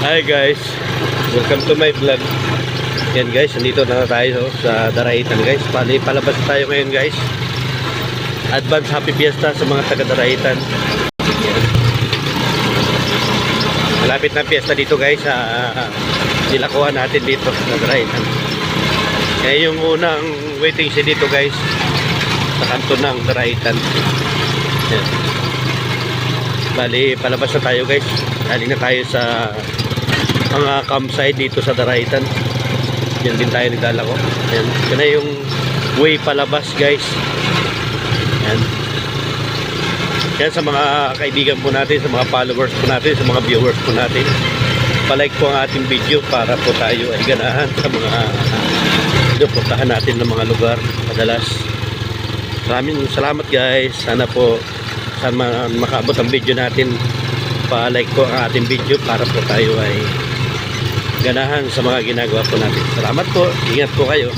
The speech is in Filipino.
Hi guys, welcome to my vlog. Yan guys, nandito na tayo sa Daraitan guys. Palabas tayo ngayon guys. Advance Happy Fiesta sa mga taga Daraitan. Malapit na fiesta dito guys sa nilakuhan natin dito sa Daraitan. Kaya yung unang waiting siya dito guys sa kanto ng Daraitan. Yan. Bali, palabas na tayo guys. Galing na tayo sa mga campsite dito sa Daraitan. Yan din tayo naglalako. Yan. Yan na yung way palabas guys. Yan. Yan sa mga kaibigan po natin, sa mga followers po natin, sa mga viewers po natin. Palike po ang ating video para po tayo ay ganahan sa mga puntahan natin ng mga lugar madalas. Maraming salamat guys. Sana po makaabot ang video natin. Pa-like po ang ating video para po tayo ay ganahan sa mga ginagawa po natin. Salamat po. Ingat po kayo.